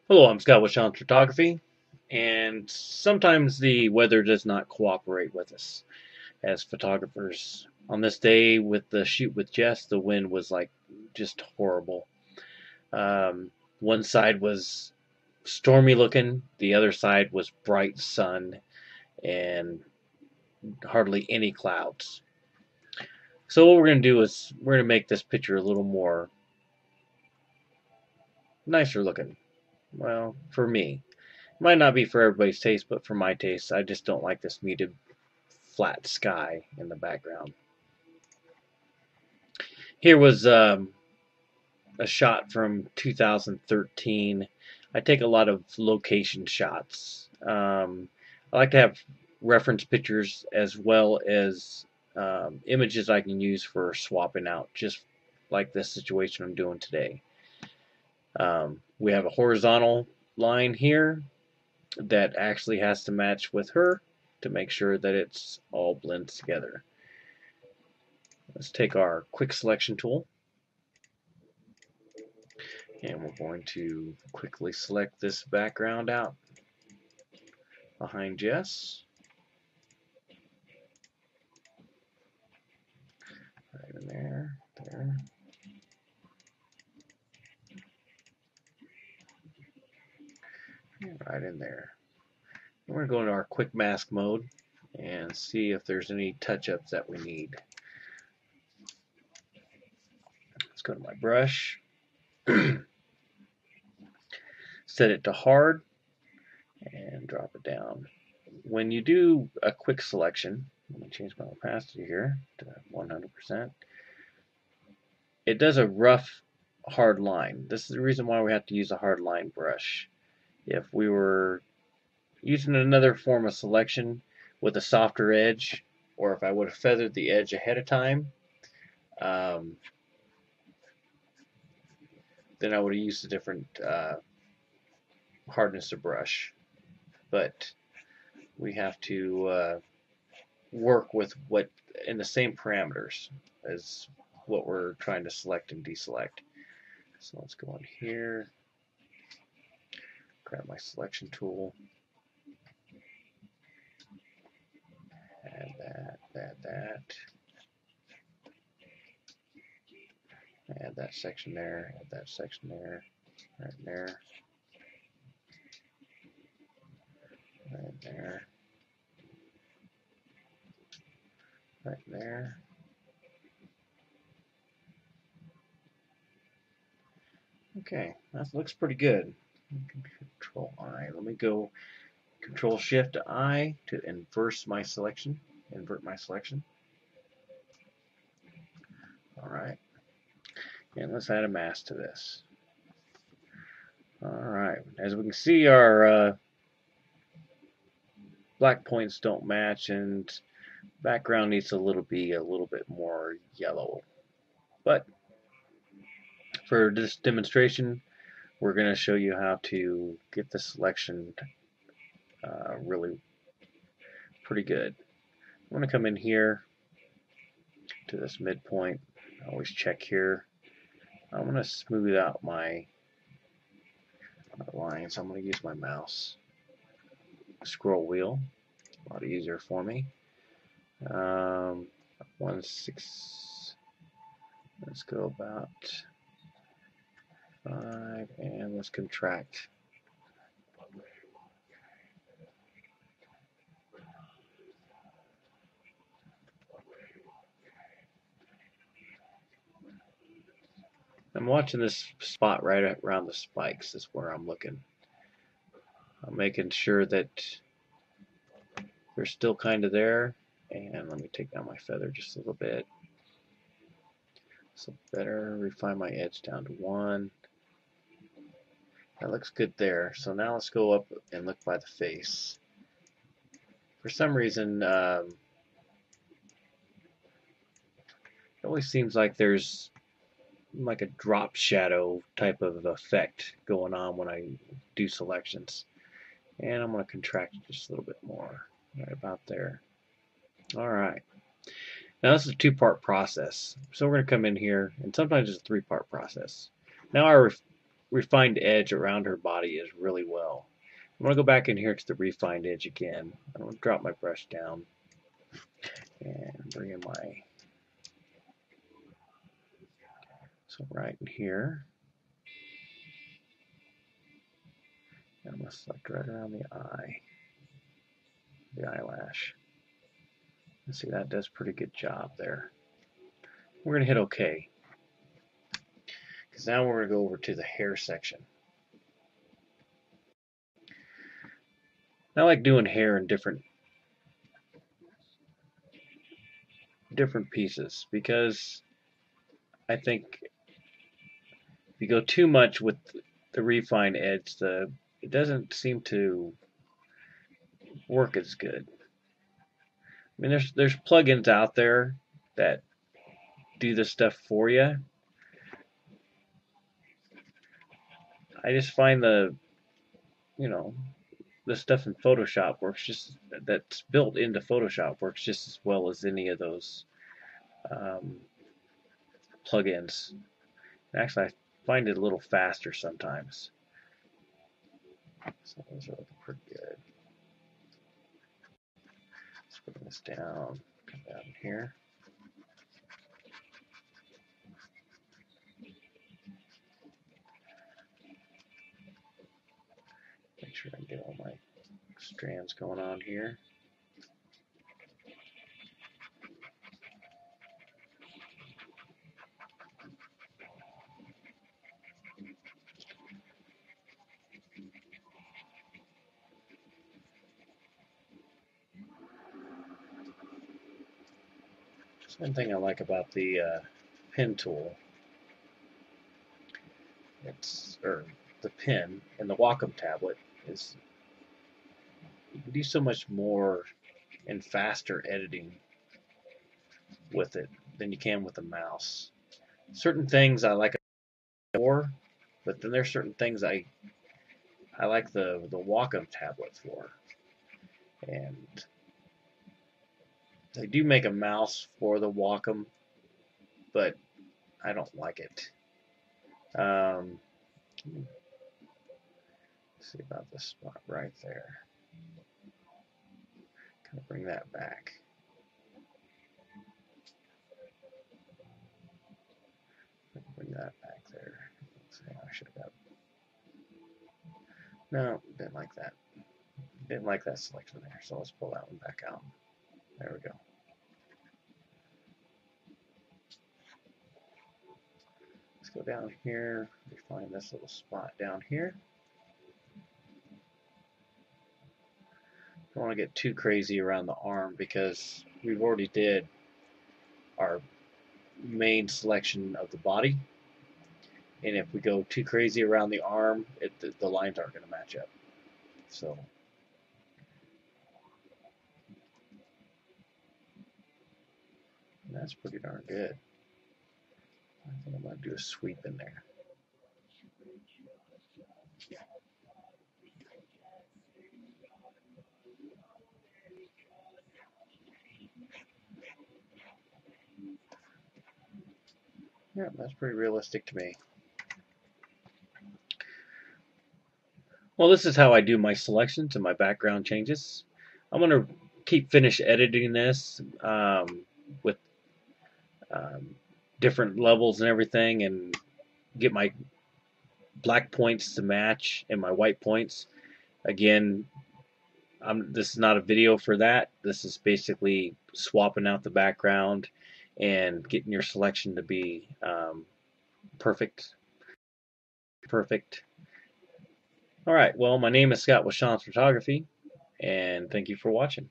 Hello, I'm Scott with Sean Photography, and sometimes the weather does not cooperate with us as photographers. On this day with the shoot with Jess, the wind was like just horrible. One side was stormy looking, the other side was bright sun and hardly any clouds. So what we're going to do is we're going to make this picture a little more nicer looking. Well, for me. Might not be for everybody's taste, but for my taste, I just don't like this muted flat sky in the background. Here was a shot from 2013. I take a lot of location shots. I like to have reference pictures as well as images I can use for swapping out, just like this situation I'm doing today. We have a horizontal line here that actually has to match with her to make sure that it's all blends together. Let's take our quick selection tool and we're going to quickly select this background out behind Jess. Right in there, there. Right in there. We're going to go into our quick mask mode and see if there's any touch-ups that we need. Let's go to my brush. Set it to hard and drop it down. When you do a quick selection, let me change my opacity here to 100%. It does a rough, hard line. This is the reason why we have to use a hard line brush. If we were using another form of selection with a softer edge, or if I would have feathered the edge ahead of time, then I would have used a different hardness of brush. But we have to work with what in the same parameters as what we're trying to select and deselect. So let's go in here, grab my selection tool, add that, add that section there, add that section there, right there, right there, right there. Okay, that looks pretty good. Control I. Let me go Control Shift I to invert my selection. All right, and let's add a mask to this. All right, as we can see, our black points don't match, and background needs to be a little bit more yellow. But for this demonstration, we're going to show you how to get the selection really pretty good. I'm going to come in here to this midpoint. I always check here. I'm going to smooth out my lines. I'm going to use my mouse scroll wheel. A lot easier for me. 1/6. Let's go about 5, and let's contract. I'm watching this spot right around the spikes. Is where I'm looking. I'm making sure that they're still kind of there. And let me take down my feather just a little bit. So better refine my edge down to 1. That looks good there. So now let's go up and look by the face. For some reason, it always seems like there's like a drop shadow type of effect going on when I do selections. And I'm going to contract it just a little bit more, right about there. All right. Now this is a 2-part process. So we're going to come in here, and sometimes it's a 3-part process. Now refined edge around her body is really well. I'm going to go back in here to the refined edge again. I'm going to drop my brush down and bring in my, so right in here. And I'm going to select right around the eye, the eyelash. And see, that does a pretty good job there. We're going to hit OK. Because now we're going to go over to the hair section. I like doing hair in different pieces, because I think if you go too much with the refined edge, it doesn't seem to work as good. I mean, there's plugins out there that do this stuff for you. I just find the stuff in Photoshop works that's built into Photoshop works just as well as any of those plugins. Actually, I find it a little faster sometimes. So those are looking pretty good. Let's bring this down, come down here. Make sure I can get all my strands going on here. One thing I like about the pen tool, the pen and the Wacom tablet, is you can do so much more and faster editing with it than you can with a mouse. Certain things I like more, but then there's certain things I like the Wacom tablet for. And they do make a mouse for the Wacom, but I don't like it. Let's see about this spot right there. Kind of bring that back. Bring that back there. Let's see, I should have got. No, didn't like that. Didn't like that selection there, so let's pull that one back out. There we go. Let's go down here. We find this little spot down here. Don't want to get too crazy around the arm because we've already did our main selection of the body. And if we go too crazy around the arm, the lines aren't going to match up. So that's pretty darn good. I think I'm going to do a sweep in there. Yeah, that's pretty realistic to me. Well, this is how I do my selections and my background changes. I'm going to keep editing this with different levels and everything, and get my black points to match and my white points. Again, this is not a video for that. This is basically swapping out the background and getting your selection to be perfect. All right, well, my name is Scott with Sean's Photography, and thank you for watching.